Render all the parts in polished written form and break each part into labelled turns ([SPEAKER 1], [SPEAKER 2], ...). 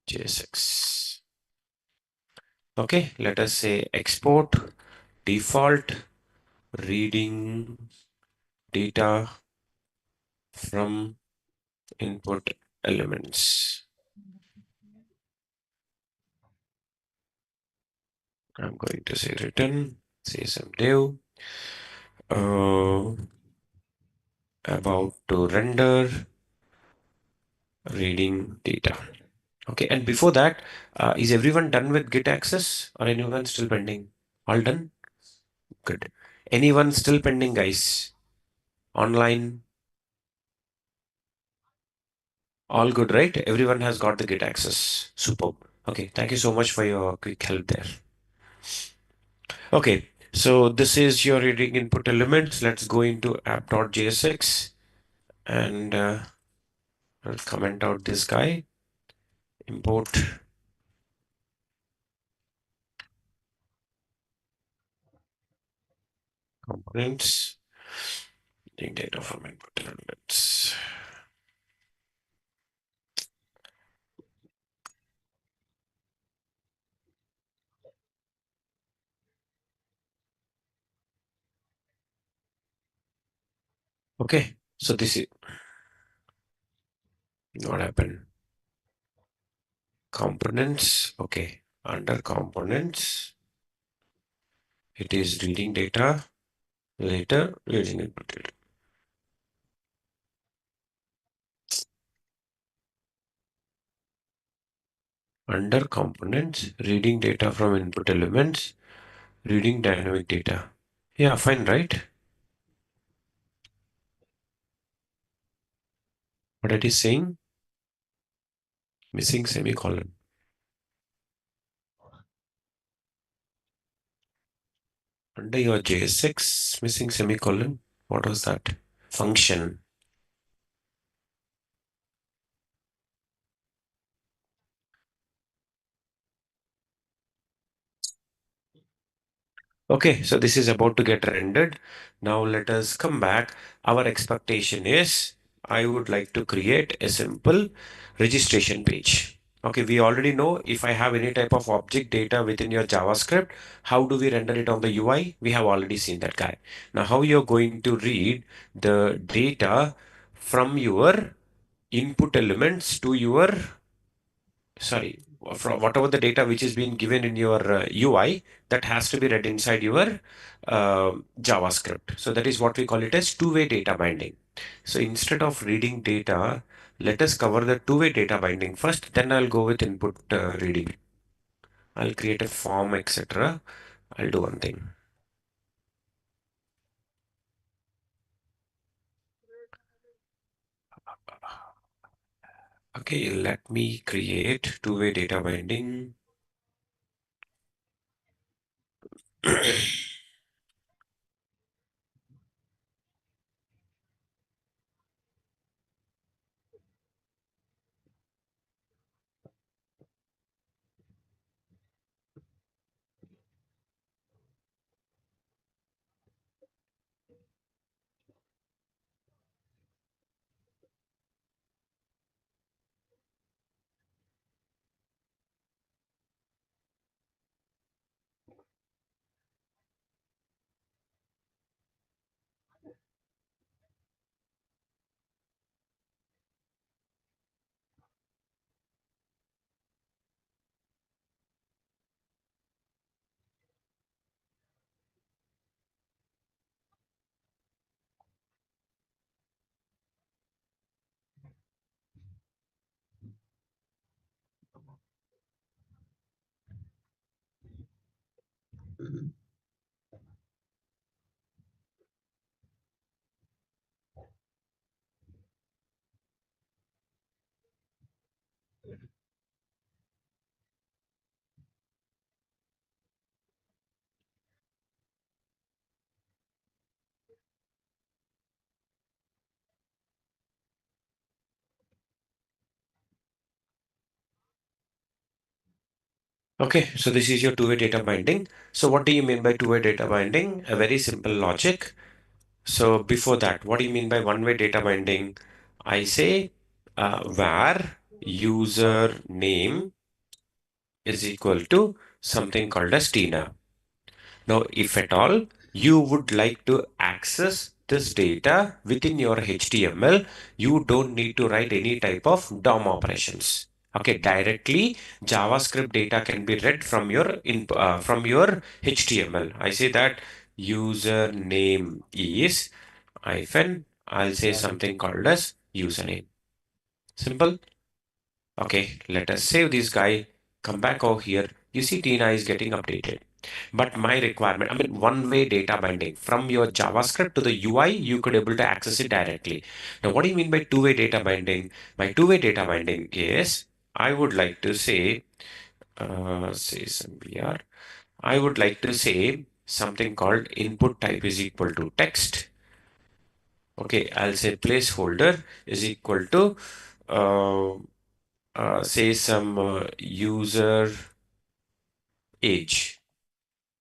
[SPEAKER 1] JSX. Okay, let us say export default reading data from input elements. I'm going to say return CSM div about to render reading data. Okay, and before that, is everyone done with Git access or anyone still pending? All done? Good. Anyone still pending, guys? Online? All good, right? Everyone has got the Git access. Superb. Okay, thank you so much for your quick help there. Okay, so this is your reading input elements. Let's go into app.jsx and I'll comment out this guy. Import components. Reading data from input elements. Okay, so this is what happened. Components. Okay, under components, it is reading data. Later, reading input data. Under components, reading data from input elements, reading dynamic data. Yeah, fine, right? What it is saying? Missing semicolon. Under your JSX, missing semicolon. What was that? Function. Okay, so this is about to get rendered. Now let us come back. Our expectation is I would like to create a simple registration page. Okay, we already know if I have any type of object data within your JavaScript, how do we render it on the UI? We have already seen that guy. Now, how you're going to read the data from your input elements to your sorry, from whatever the data which is being given in your UI, that has to be read inside your JavaScript. So that is what we call it as two-way data binding. So instead of reading data, let us cover the two-way data binding first, then I'll go with input reading. I'll create a form, etc. I'll do one thing. Okay, let me create two-way data binding. Okay, so this is your two-way data binding. So what do you mean by two-way data binding? A very simple logic. So before that, what do you mean by one-way data binding? I say var user name is equal to something called as Tina. Now, if at all you would like to access this data within your HTML, you don't need to write any type of DOM operations. Okay, directly JavaScript data can be read from your HTML. I say that user name is hyphen. I'll say something called as username. Simple. Okay, let us save this guy. Come back over here. You see Tina is getting updated. But my requirement, I mean, one-way data binding from your JavaScript to the UI, you could able to access it directly. Now, what do you mean by two-way data binding? My two-way data binding is, I would like to say some BR. I would like to say something called input type is equal to text. Okay, I'll say placeholder is equal to uh, say some user age.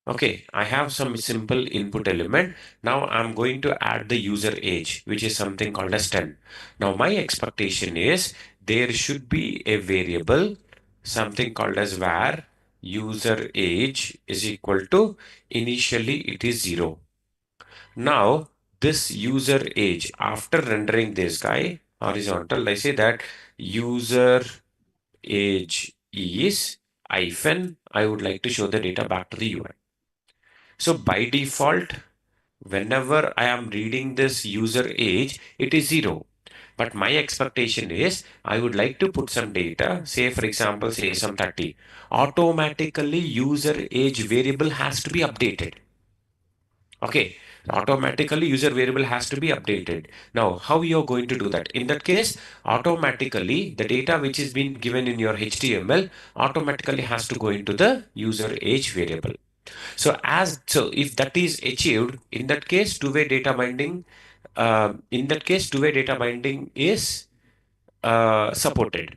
[SPEAKER 1] Okay, I have some simple input element. Now I'm going to add the user age, which is something called as 10. Now my expectation is there should be a variable, something called as var user age is equal to, initially it is 0. Now this user age, after rendering this guy horizontal, I say that user age is hyphen, I would like to show the data back to the UI. So by default, whenever I am reading this user age, it is 0. But my expectation is I would like to put some data, say for example, say some 30. Automatically user age variable has to be updated. Okay, automatically user variable has to be updated. Now, how you're going to do that? In that case, automatically the data which is being given in your HTML automatically has to go into the user age variable. So if that is achieved, in that case, two-way data binding, two-way data binding is supported.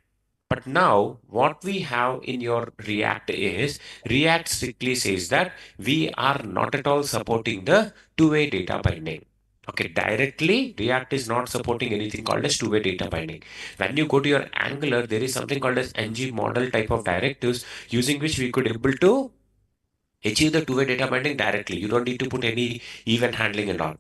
[SPEAKER 1] But now, what we have in your React is, React strictly says that we are not at all supporting the two-way data binding. Okay, directly, React is not supporting anything called as two-way data binding. When you go to your Angular, there is something called as ng model type of directives using which we could able to achieve the two-way data binding directly. You don't need to put any event handling and all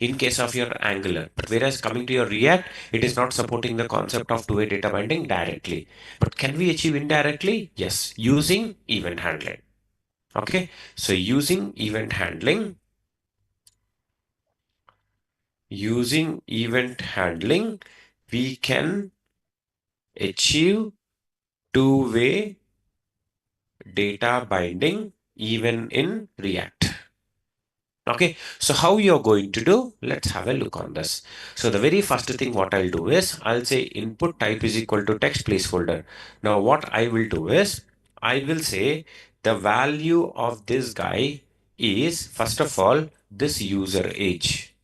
[SPEAKER 1] in case of your Angular. But whereas coming to your React, it is not supporting the concept of two-way data binding directly. But can we achieve indirectly? Yes, using event handling. Okay, so using event handling, we can achieve two-way data binding even in React. Okay, so how you're going to do? Let's have a look on this. So the very first thing what I'll do is I'll say input type is equal to text placeholder. Now what I will do is I will say the value of this guy is first of all this user age.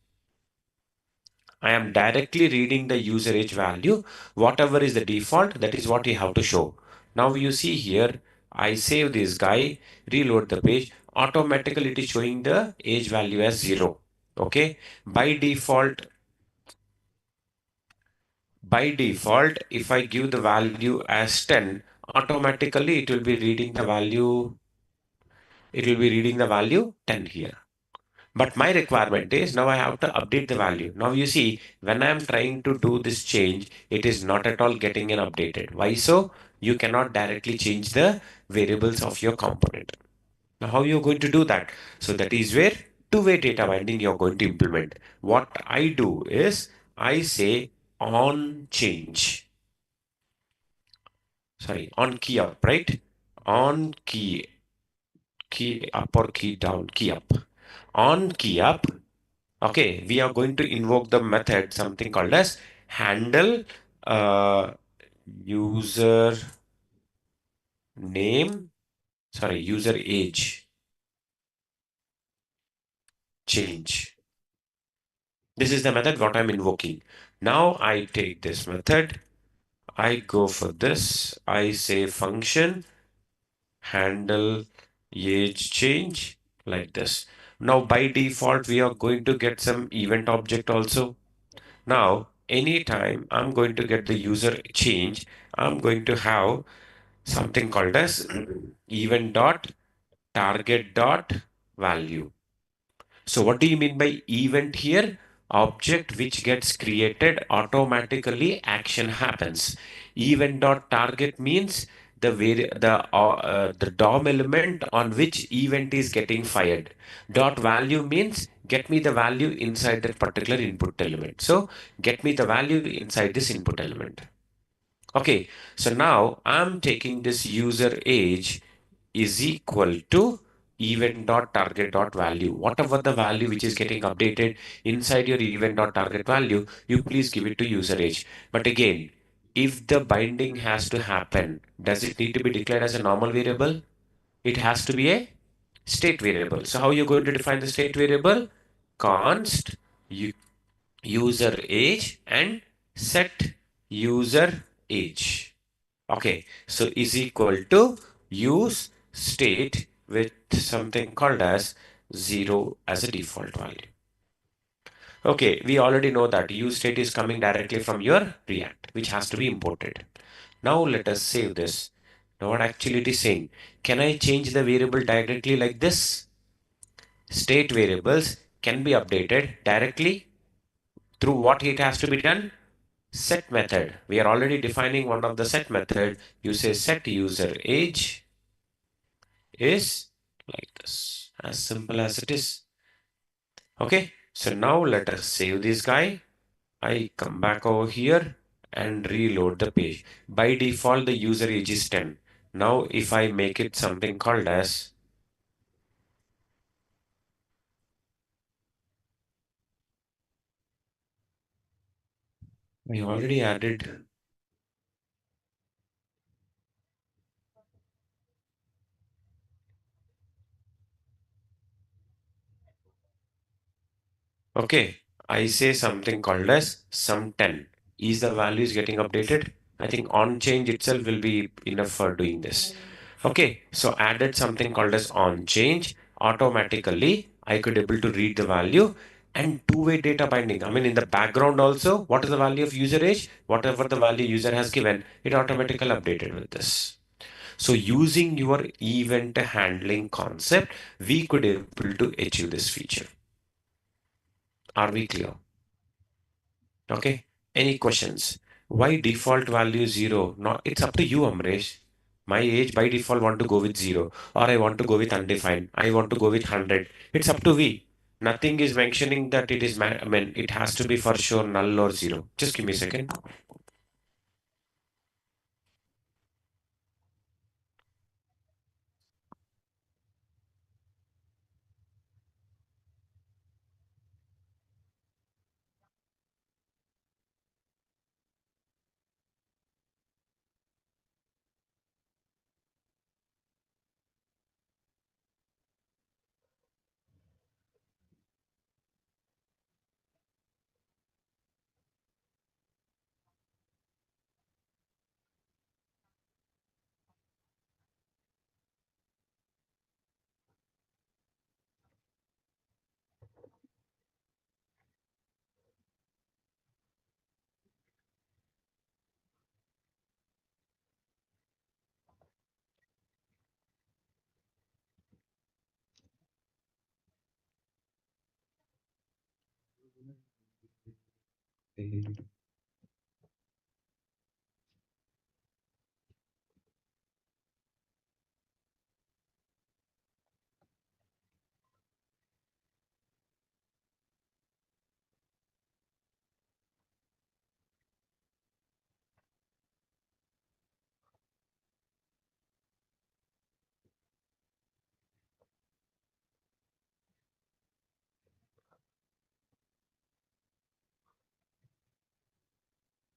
[SPEAKER 1] I am directly reading the user age value. Whatever is the default, that is what you have to show. Now you see here, I save this guy, reload the page. Automatically it is showing the age value as 0. Okay. By default, if I give the value as 10, automatically it will be reading the value 10 here. But my requirement is now I have to update the value. Now you see, when I am trying to do this change, it is not at all getting an updated. Why so? You cannot directly change the variables of your component. Now how you're going to do that? So that is where two-way data binding you're going to implement. What I do is I say on change. Sorry, on key up, right? On key up or key down, key up. On key up, okay, we are going to invoke the method something called as handle user name, sorry, user age change. This is the method what I'm invoking. Now I take this method, I go for this, I say function handle age change like this. Now by default, we are going to get some event object also. Now anytime I'm going to get the user change, I'm going to have something called as event dot target dot value. So what do you mean by event here? Object which gets created automatically, action happens. Event dot target means the DOM element on which event is getting fired. Dot value means get me the value inside that particular input element. So get me the value inside this input element. Okay, so now I'm taking this user age is equal to event dot target dot value. Whatever the value which is getting updated inside your event dot target value, you please give it to user age. But again, if the binding has to happen, does it need to be declared as a normal variable? It has to be a state variable. So how are you going to define the state variable? Const user age and set user age. Okay, so is equal to use state with something called as 0 as a default value. Okay, we already know that use state is coming directly from your React, which has to be imported. Now let us save this. Now what actually it is saying, can I change the variable directly like this? State variables can be updated directly through what it has to be done? Set method. We are already defining one of the set method. You say set user age is like this, as simple as it is. Okay, so now let us save this guy. I come back over here and reload the page. By default, the user age is 10. Now, if I make it something called as we already added. Okay, I say something called as sum 10. Is the value is getting updated? I think on change itself will be enough for doing this. Okay, so added something called as on change. Automatically, I could able to read the value and two-way data binding. I mean, in the background also, what is the value of user age? Whatever the value user has given, it automatically updated with this. So using your event handling concept, we could able to achieve this feature. Are we clear? Okay. Any questions? Why default value 0? No, it's up to you, Amresh. My age by default want to go with 0 or I want to go with undefined. I want to go with 100. It's up to we. Nothing is mentioning that it is, I mean, it has to be for sure null or 0. Just give me a second.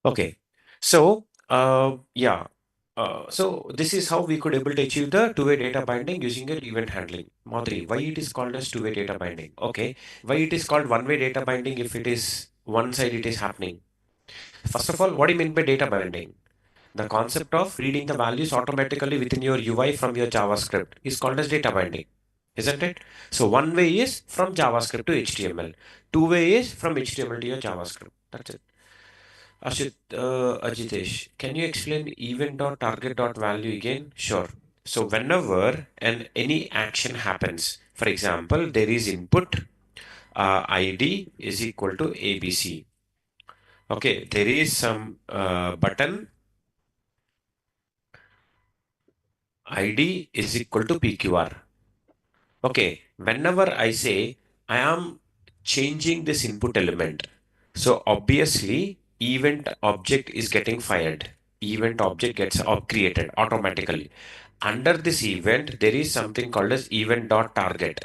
[SPEAKER 1] Okay. So, yeah. So this is how we could able to achieve the two-way data binding using an event handling. Madhuri, why it is called as two-way data binding? Okay. Why it is called one-way data binding if it is one side it is happening? First of all, what do you mean by data binding? The concept of reading the values automatically within your UI from your JavaScript is called as data binding, isn't it? So one way is from JavaScript to HTML. Two way is from HTML to your JavaScript. That's it. Ajitesh, can you explain event.target.value again? Sure. So whenever any action happens, for example, there is input ID is equal to ABC. Okay, there is some button ID is equal to PQR. Okay, whenever I say I am changing this input element, so obviously event object is getting fired. Event object gets created automatically. Under this event, there is something called as event.target.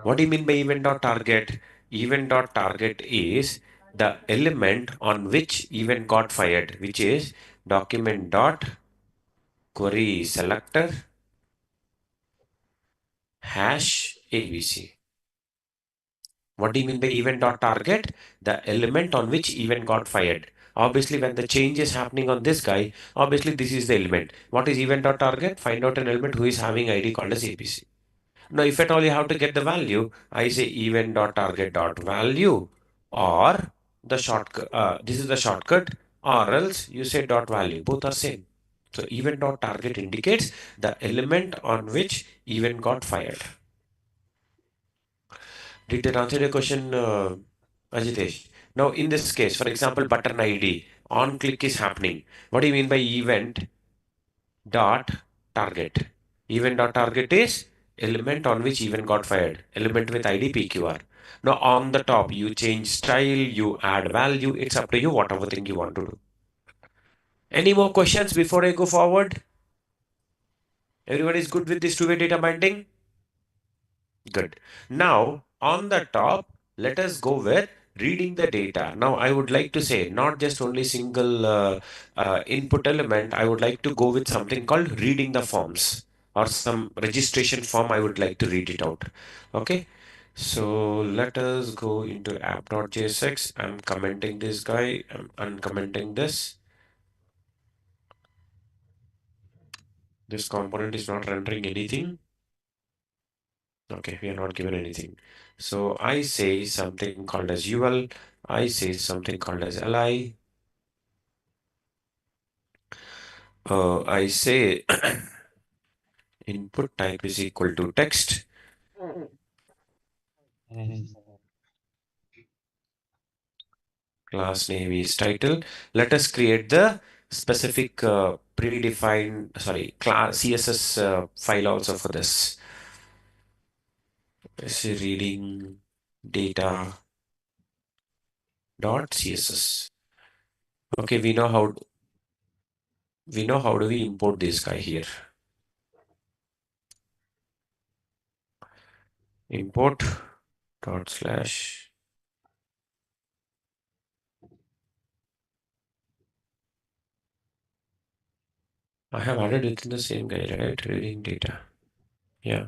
[SPEAKER 1] What do you mean by event.target? Event.target is the element on which event got fired, which is document dot query selector hash ABC. What do you mean by event.target? The element on which event got fired. Obviously, when the change is happening on this guy, obviously this is the element. What is event.target? Find out an element who is having ID called as ABC. Now, if at all you have to get the value, I say event.target.value or the shortcut. This is the shortcut, or else you say dot value. Both are same. So event.target indicates the element on which event got fired. Did that answer your question, Ajitesh? Now, in this case, for example, button ID, on click is happening. What do you mean by event dot target? Event dot target is element on which event got fired, element with ID PQR. Now, on the top, you change style, you add value. It's up to you, whatever thing you want to do. Any more questions before I go forward? Everybody is good with this two-way data binding? Good. Now, on the top, let us go with reading the data. Now, I would like to say not just only single input element, I would like to go with something called reading the forms or some registration form. I would like to read it out. Okay. So let us go into app.jsx. I'm commenting this guy. I'm uncommenting this. This component is not rendering anything. Okay, we are not given anything. So I say something called as UL. I say something called as li. I say input type is equal to text. Class name is title. Let us create the specific predefined, sorry, class CSS file also for this. Let's say reading data dot CSS. Okay, we know how do we import this guy here. Import dot slash. I have added within the same guy, right? Reading data. Yeah.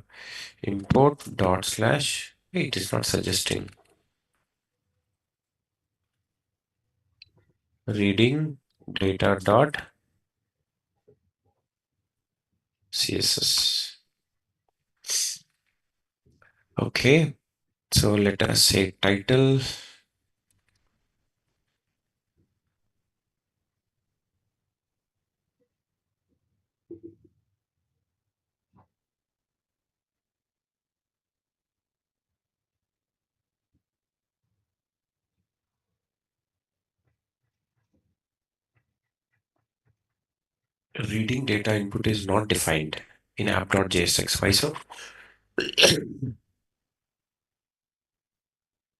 [SPEAKER 1] Import dot slash. Wait, it is not suggesting. Reading data dot CSS. Okay. So let us say title. Reading data input is not defined in app.jsx. Why so?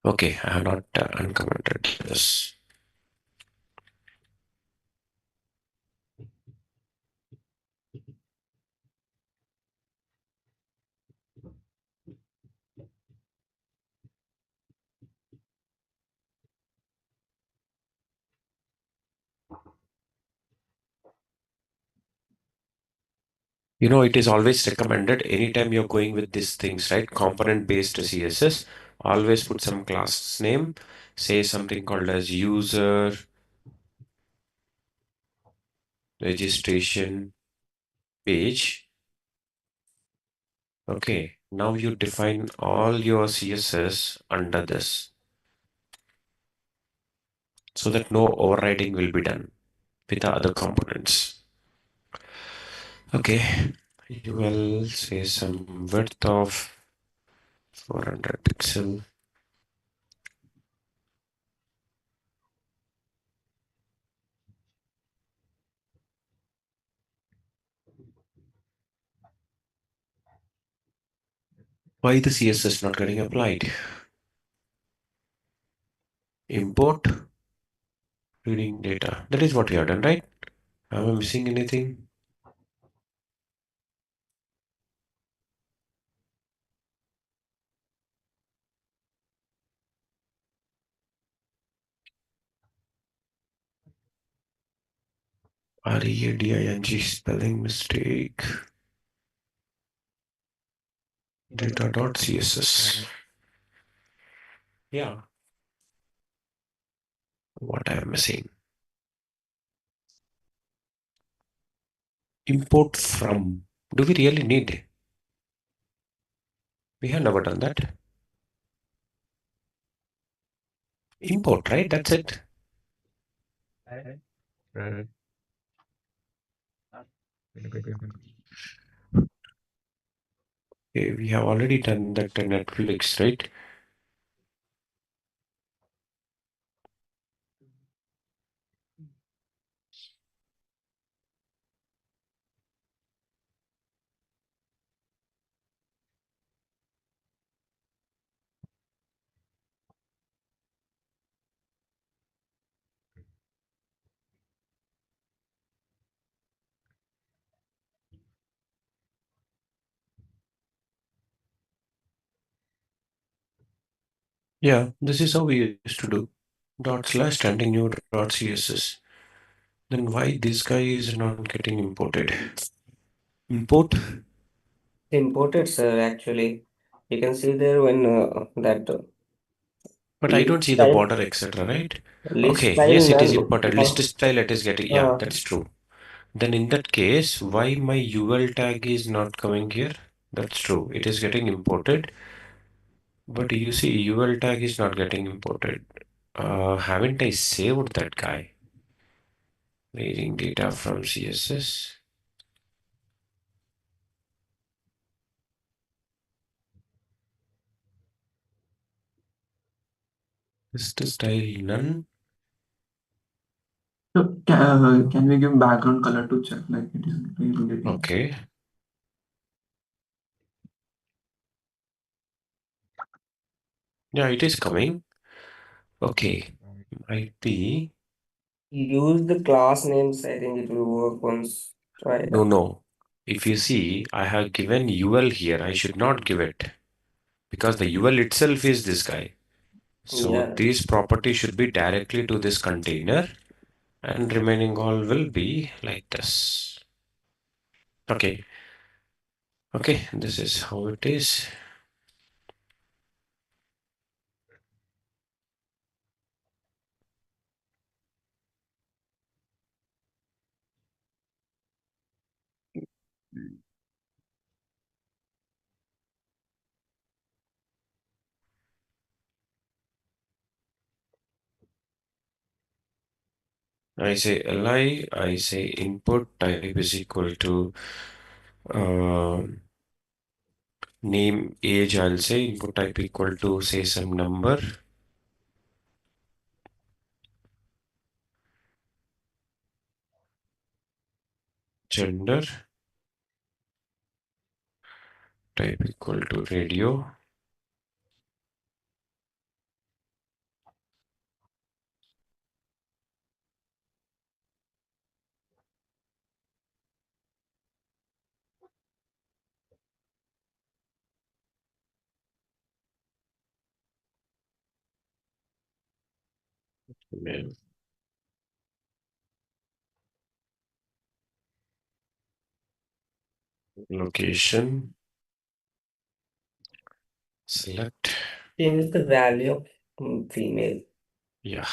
[SPEAKER 1] Okay, I have not uncommented this. It is always recommended anytime you're going with these things, right? Component based CSS, always put some class name, say something called as user registration page. Okay, now you define all your CSS under this. so that no overriding will be done with the other components. Okay, you will say some width of 400 pixel. Why the CSS not getting applied? Import reading data. That is what we have done, right? Am I missing anything? READING spelling mistake. Data.css. Yeah. What I am missing? Import from. Do we really need? We have never done that. Import, right? That's it. Right. Okay, we have already done that to Netflix, right? Yeah, this is how we used to do. Dot slash standing new dot CSS. Then why this guy is not getting imported? Import,
[SPEAKER 2] Imported, sir, actually. You can see there when that
[SPEAKER 1] but I
[SPEAKER 2] list
[SPEAKER 1] don't see the
[SPEAKER 2] style,
[SPEAKER 1] border, etc. Right?
[SPEAKER 2] list
[SPEAKER 1] Okay,
[SPEAKER 2] style
[SPEAKER 1] yes, it is
[SPEAKER 2] null.
[SPEAKER 1] imported. List style it is getting. Yeah,
[SPEAKER 2] Uh,
[SPEAKER 1] that's true. Then in that case, why my UL tag is not coming here? That's true. It is getting imported, but you see, UL tag is not getting imported. Haven't I saved that guy? Reading data from CSS. Is the style none?
[SPEAKER 3] So, can we give background color to check like it is really getting?
[SPEAKER 1] Okay. Yeah, it is coming. Okay. Might be.
[SPEAKER 2] use the class names. I think it will work once. Try it
[SPEAKER 1] No,
[SPEAKER 2] out.
[SPEAKER 1] no. If you see, I have given UL here. I should not give it because the UL itself is this guy. So
[SPEAKER 2] Yeah.
[SPEAKER 1] this property should be directly to this container and remaining all will be like this. Okay. Okay. This is how it is. I say li, I say input type is equal to uh, name age. I'll say input type equal to say some number. Gender type equal to radio. Location. Select.
[SPEAKER 2] Change the value of female.
[SPEAKER 1] Yeah.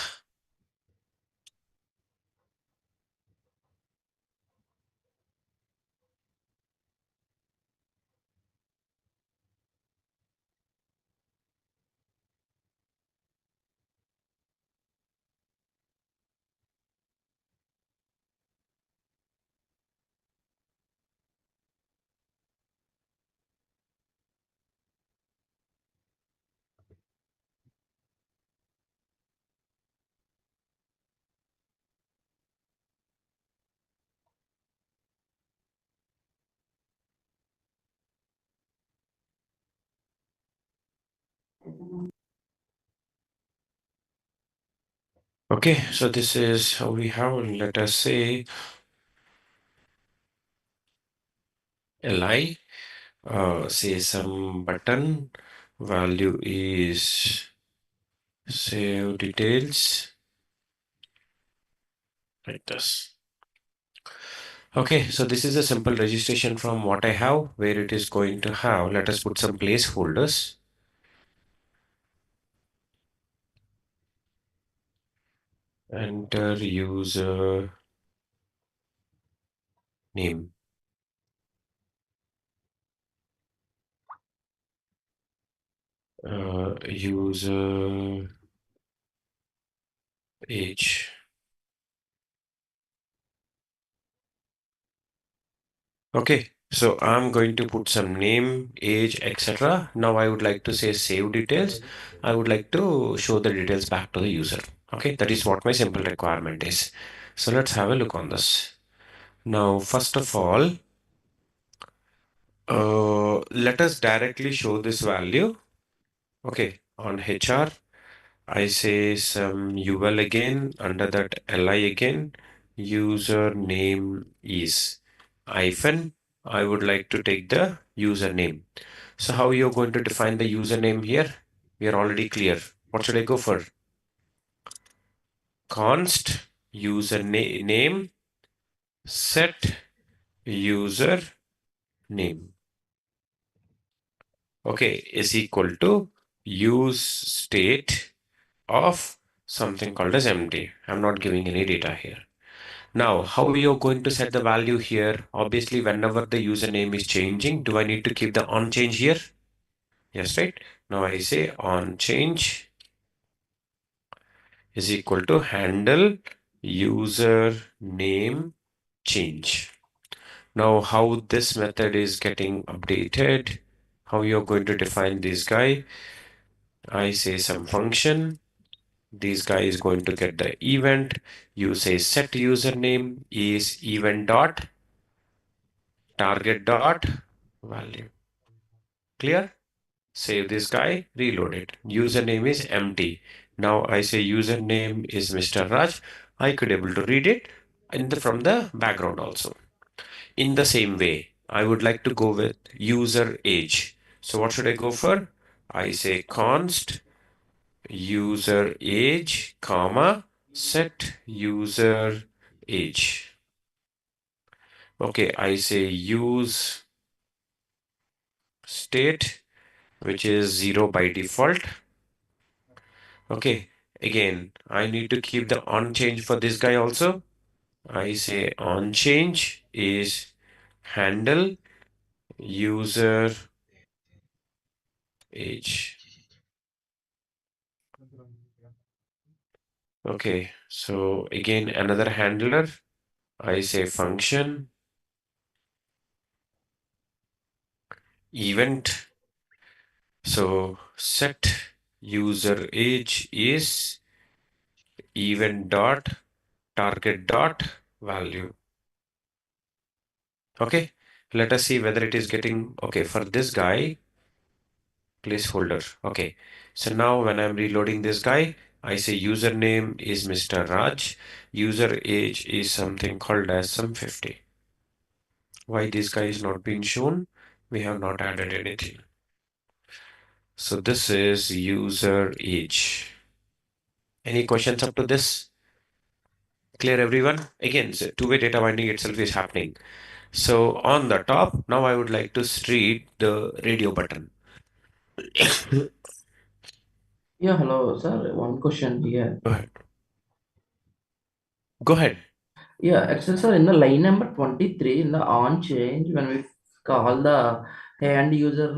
[SPEAKER 1] Okay, so this is how we have, let us say, li, say some button, value is save details, like this. Okay, so this is a simple registration from what I have, where it is going to have, let us put some placeholders. Enter user name. User age. Okay, so I'm going to put some name, age, etc. Now I would like to say save details. I would like to show the details back to the user. Okay, that is what my simple requirement is. So let's have a look on this. Now, first of all, let us directly show this value. Okay, on HR, I say some UL again, under that LI again, user name is hyphen. I would like to take the username. So how you're going to define the username here? We are already clear. What should I go for? Const username set user name. Okay, is equal to use state of something called as empty. I'm not giving any data here. Now, how you're going to set the value here? Obviously, whenever the username is changing, do I need to keep the on change here? Yes, right? Now I say on change is equal to handle user name change. Now, how this method is getting updated, how you're going to define this guy? I say some function. This guy is going to get the event. You say set username is event dot target dot value. Clear? Save this guy, reload it. Username is empty. Now I say username is Mr. Raj. I could able to read it from the background also. In the same way, I would like to go with user age. So what should I go for? I say const user age, comma, set user age. Okay, I say use state, which is 0 by default. Okay, again, I need to keep the on change for this guy also. I say on change is handle user age. Okay, so again, another handler. I say function event. So set user age is event dot target dot value. Okay, let us see whether it is getting okay for this guy placeholder. Okay, so now when I'm reloading this guy, I say username is Mr. Raj, user age is something called as some 50. Why this guy is not being shown? We have not added anything. So this is user age. Any questions up to this? Clear everyone? Again, so two-way data binding itself is happening. So on the top, now I would like to read the radio button.
[SPEAKER 4] Yeah, hello, sir. One question here.
[SPEAKER 1] Go ahead. Go ahead.
[SPEAKER 4] Yeah, actually, sir, in the line number 23, in the on change, when we call the hand user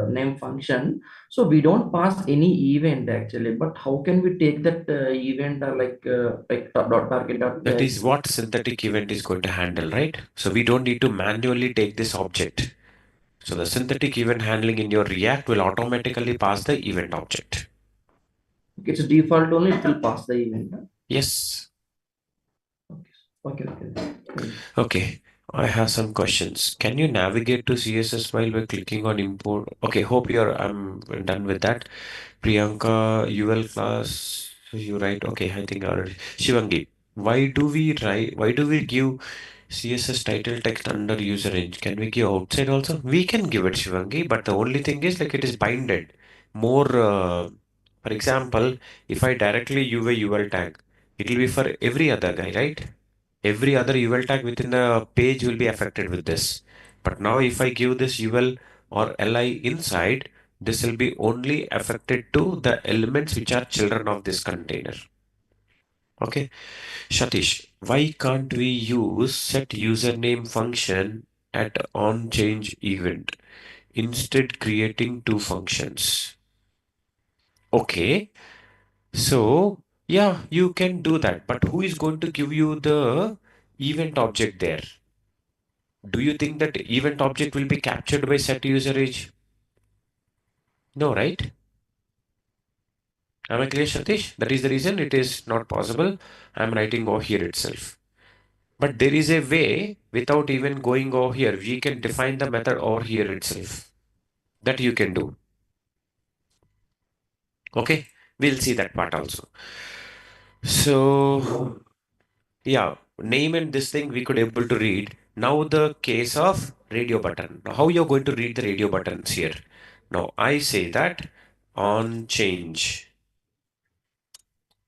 [SPEAKER 4] name function, so we don't pass any event actually. But how can we take that event like dot target dot
[SPEAKER 1] That is what synthetic event is going to handle, right? So we don't need to manually take this object. So the synthetic event handling in your React will automatically pass the event object.
[SPEAKER 4] it's default only, it will pass the event. Huh?
[SPEAKER 1] Yes.
[SPEAKER 4] Okay.
[SPEAKER 1] Okay. I have some questions. Can you navigate to CSS file by clicking on import? Okay, hope I'm done with that. Priyanka UL class So you write, okay, I think already. Shivangi, why do we give CSS title text under user range? Can we give outside also? We can give it, Shivangi, but the only thing is like it is binded. More, for example, if I directly use a UL tag, it will be for every other guy, right? Every other UL tag within the page will be affected with this. But now if I give this UL or LI inside, this will be only affected to the elements which are children of this container. Okay. Satish, why can't we use set username function at on change event, instead creating two functions? Okay. So, yeah, you can do that. But who is going to give you the event object there? Do you think that event object will be captured by set user age? No, right? Am I clear, Satish? That is the reason it is not possible. I'm writing over here itself. But there is a way without even going over here. We can define the method over here itself. That you can do. Okay, we'll see that part also. So, yeah, name and this thing we could able to read. Now the case of radio button. Now how you're going to read the radio buttons here? Now I say that on change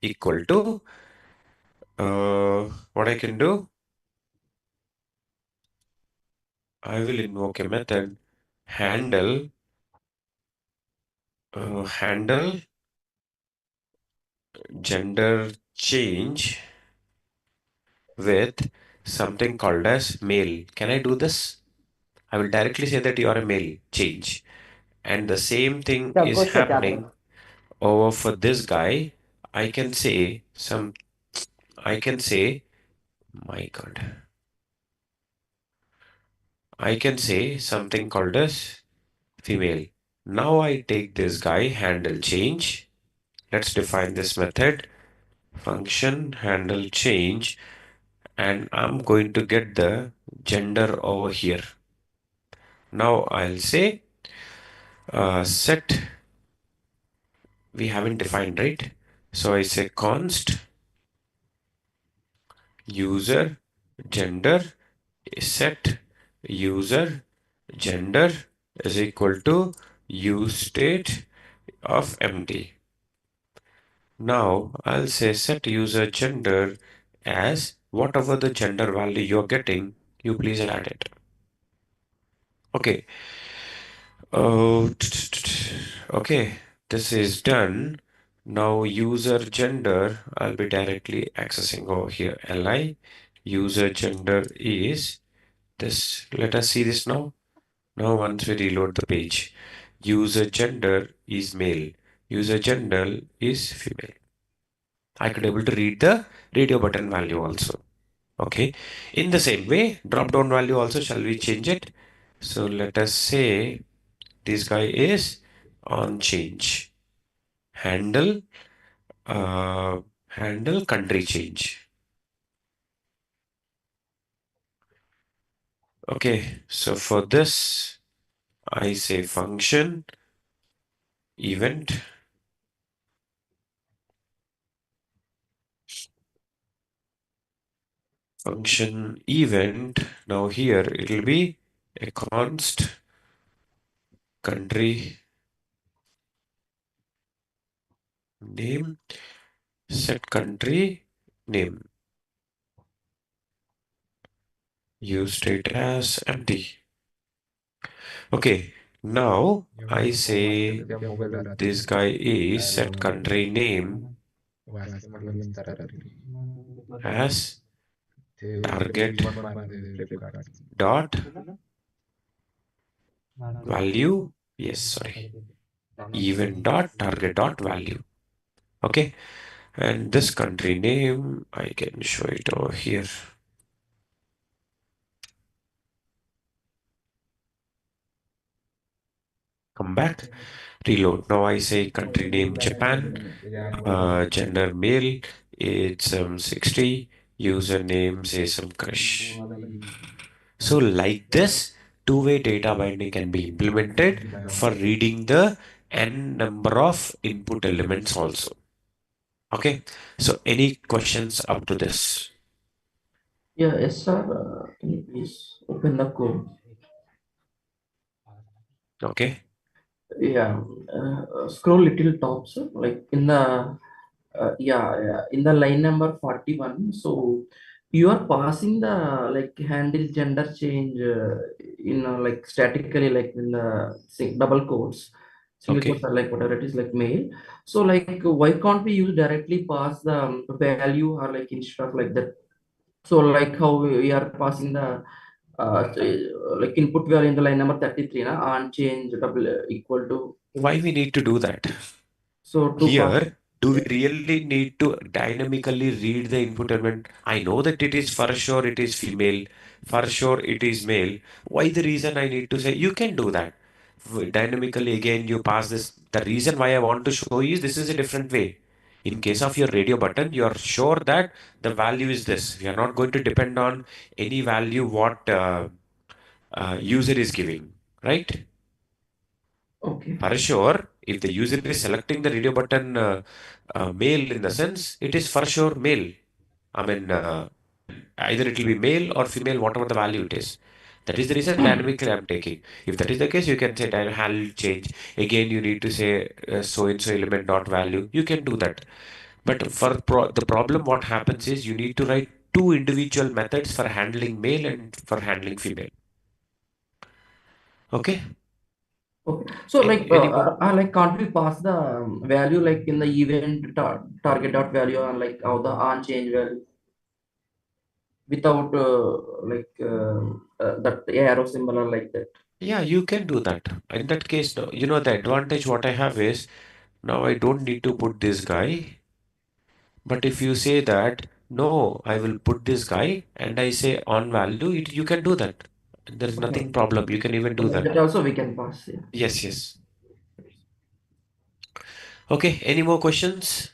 [SPEAKER 1] equal to what I can do? I will invoke a method handle handle gender change with something called as male. Can I do this? I will directly say that you are a male change. And the same thing
[SPEAKER 2] Yeah,
[SPEAKER 1] is
[SPEAKER 2] go check
[SPEAKER 1] happening over for this guy. I can say my God, I can say something called as female. Now I take this guy handle change. Let's define this method function handle change, and I'm going to get the gender over here. Now I'll say set, we haven't defined, right? So I say const user gender set user gender is equal to use state of empty. Now I'll say set user gender as whatever the gender value you're getting, you please add it. Okay. Okay, this is done. Now user gender, I'll be directly accessing over here. Li user gender is this. Let us see this now. Now once we reload the page, user gender is male. User gender is female. I could able to read the radio button value also. Okay. In the same way, drop down value also, shall we change it? So let us say this guy is on change. Handle handle country change. Okay, so for this I say function event function event. Now here it will be a const country name set country name, use state as empty. Okay, now I say this guy is set country name as target dot value. Yes, sorry, event dot target dot value. Okay, and this country name I can show it over here. Come back, reload. Now I say country name Japan, gender male, age 60, username say some crush. So like this, two-way data binding can be implemented for reading the n number of input elements also. Okay, so any questions up to this?
[SPEAKER 4] Yeah, yes, sir. Can you please open the code?
[SPEAKER 1] Okay,
[SPEAKER 4] Yeah, scroll little top, sir. Like in the in the line number 41. So you are passing the like handle gender change like statically, like in the double quotes, single quotes
[SPEAKER 1] okay.
[SPEAKER 4] are like whatever it is, like male. So like why can't we use directly pass the value, or like instead of like that? So like how we are passing the like input value in the line number 33, na, on change double equal to,
[SPEAKER 1] Why we need to do that?
[SPEAKER 4] so to pass.
[SPEAKER 1] Here, do we
[SPEAKER 4] Yeah.
[SPEAKER 1] really need to dynamically read the input element? I know that it is for sure it is female, for sure it is male. Why the reason I need to say you can do that? Dynamically again you pass this. The reason why I want to show you is this is a different way. In case of your radio button, you are sure that the value is this. We are not going to depend on any value what user is giving, right?
[SPEAKER 4] Okay.
[SPEAKER 1] For sure, if the user is selecting the radio button male in the sense, it is for sure male. I mean, either it will be male or female, whatever the value it is. That is the reason dynamically I'm taking. If that is the case, you can say handle change. Again, you need to say so and so element dot value. You can do that. But for the problem, what happens is you need to write two individual methods for handling male and for handling female. Okay.
[SPEAKER 4] Okay. So
[SPEAKER 1] Any more?
[SPEAKER 4] like can't we pass the value like in the event target dot value, and like how the on change value without that arrow symbol or like that?
[SPEAKER 1] Yeah, you can do that. In that case, no, you know, the advantage what I have is now I don't need to put this guy. But if you say that, no, I will put this guy and I say on value, you can do that. There is
[SPEAKER 4] Okay.
[SPEAKER 1] nothing problem. You can even do
[SPEAKER 4] Okay.
[SPEAKER 1] that.
[SPEAKER 4] That also we can pass. Yeah.
[SPEAKER 1] Yes, yes. Okay, any more questions?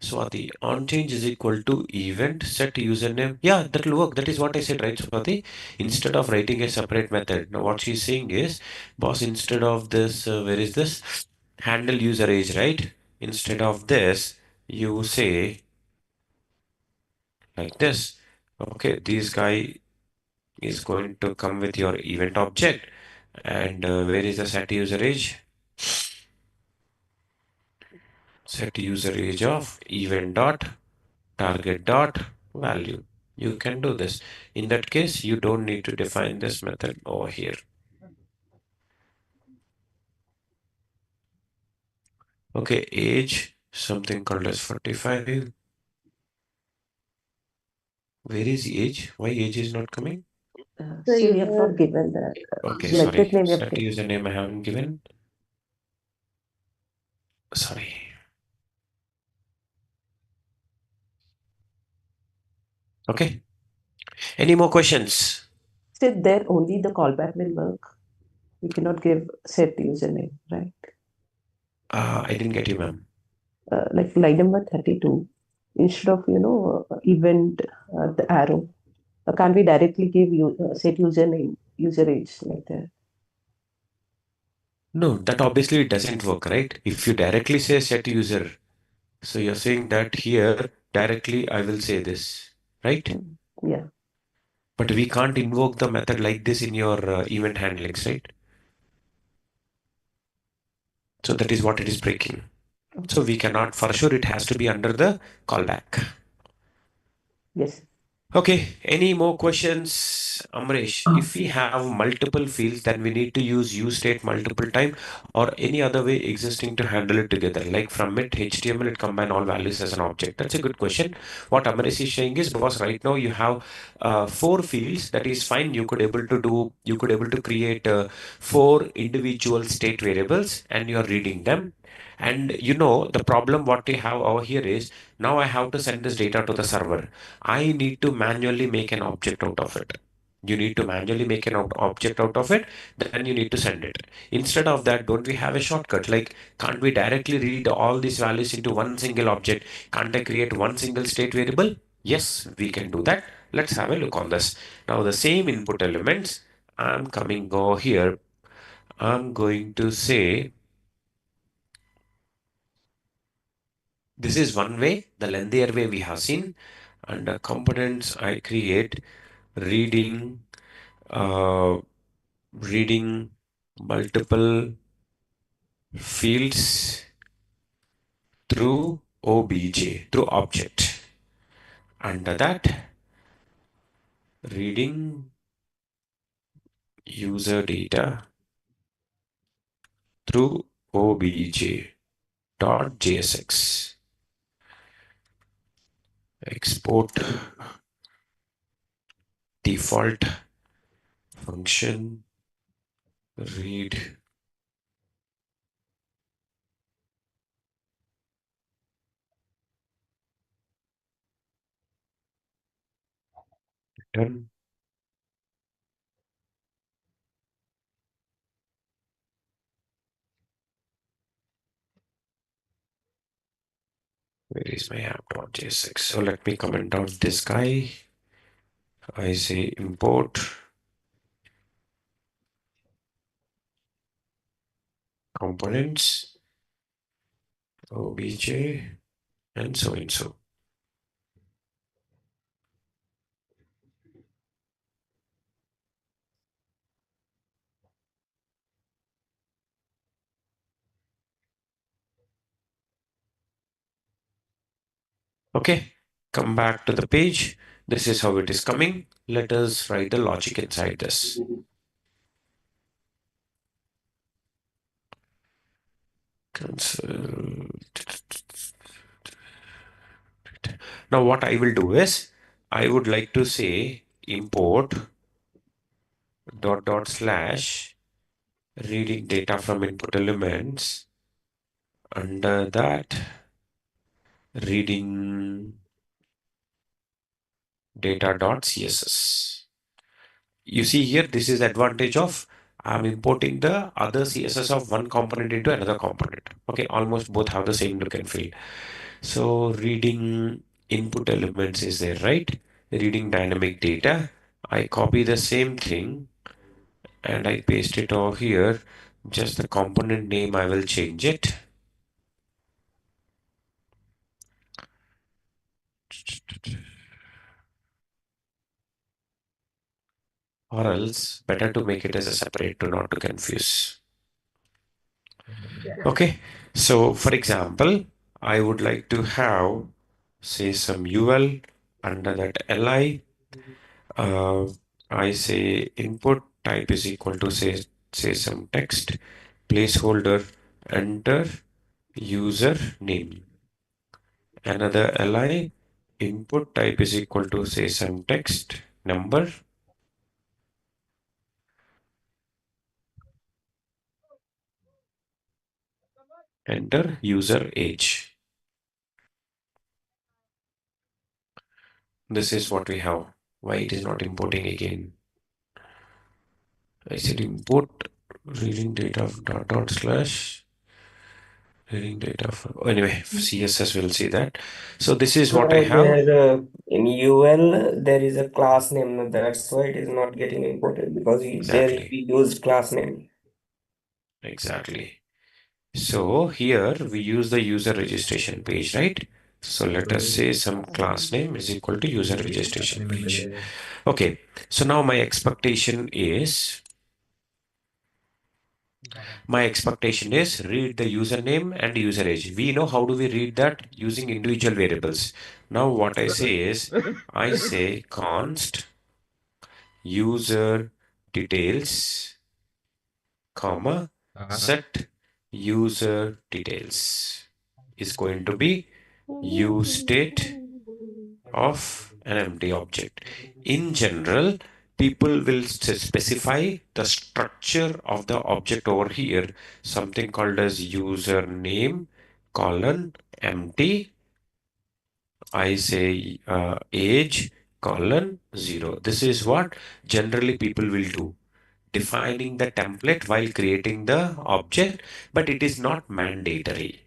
[SPEAKER 1] Swati, on change is equal to event set username. Yeah, that will work. That is what I said, right, Swati? Instead of writing a separate method. Now, what she's saying is, boss, instead of this, where is this? Handle user age, right? Instead of this, you say like this. Okay, this guy is going to come with your event object. And where is the set user age? Set user age of event dot target dot value. You can do this. In that case, you don't need to define this method over here. Okay, age, something called as 45. Where is age? Why age is not coming?
[SPEAKER 5] So you have not given that.
[SPEAKER 1] Okay,
[SPEAKER 5] Method
[SPEAKER 1] sorry.
[SPEAKER 5] name you have
[SPEAKER 1] Set
[SPEAKER 5] given.
[SPEAKER 1] username I haven't given. Sorry. Okay. Any more questions?
[SPEAKER 5] So there only the callback will work. We cannot give set username, right?
[SPEAKER 1] I didn't get you, ma'am.
[SPEAKER 5] Like line number 32, instead of event the arrow, can we directly give you set username, user age like that?
[SPEAKER 1] No, that obviously doesn't work, right? If you directly say set user, so you're saying that here directly I will say this, right?
[SPEAKER 5] Yeah.
[SPEAKER 1] But we can't invoke the method like this in your event handlings, right? So that is what it is breaking. So we cannot, for sure, it has to be under the callback.
[SPEAKER 5] Yes.
[SPEAKER 1] Okay, any more questions, Amresh? If we have multiple fields, then we need to use use state multiple time or any other way existing to handle it together. Like from it, HTML, it combine all values as an object. That's a good question. What Amresh is saying is because right now you have four fields. That is fine. You could able to do. You could able to create four individual state variables, and you are reading them. And you know the problem what we have over here is now I have to send this data to the server. I need to manually make an object out of it. You need to manually make an object out of it, then you need to send it. Instead of that, don't we have a shortcut? Like, can't we directly read all these values into one single object? Can't I create one single state variable? Yes, we can do that. Let's have a look on this. Now, the same input elements, I'm coming go here. I'm going to say This is one way, the lengthier way we have seen. Under components, I create reading, reading multiple fields through OBJ, through object. Under that, reading user data through obj.jsx. Export default function read return. Where is my app.jsx? So let me comment out this guy. I say import components obj and so and so. Okay, come back to the page. This is how it is coming. Let us write the logic inside this. Cancel. Now what I will do is, I would like to say import dot dot slash reading data from input elements. Under that, reading data.css. You see here, this is the advantage of I'm importing the other CSS of one component into another component. Okay, almost both have the same look and feel. So reading input elements is there, right? Reading dynamic data. I copy the same thing and I paste it over here. Just the component name, I will change it. Or else better to make it as a separate to not to confuse. Okay, so for example, I would like to have say some UL under that li. I say input type is equal to say some text placeholder enter user name. Another li input type is equal to say some text number. Enter user age. This is what we have. Why it is not importing again? I said import reading data dot slash reading data. Anyway, CSS will see that. So this is what I have.
[SPEAKER 2] There, in UL, there is a class name. That's why it is not getting imported because there
[SPEAKER 1] Exactly.
[SPEAKER 2] we used class name.
[SPEAKER 1] Exactly. So here we use the user registration page, right? So let us say some class name is equal to user registration page. Okay. So now my expectation is read the username and user age. We know how do we read that using individual variables. Now what I say is I say const user details, comma, set user details is going to be use state of an empty object. In general, people will specify the structure of the object over here, something called as username colon empty. I say age colon 0. This is what generally people will do, defining the template while creating the object, but it is not mandatory.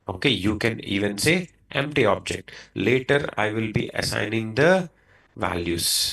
[SPEAKER 1] Okay, you can even say empty object. Later, I will be assigning the values.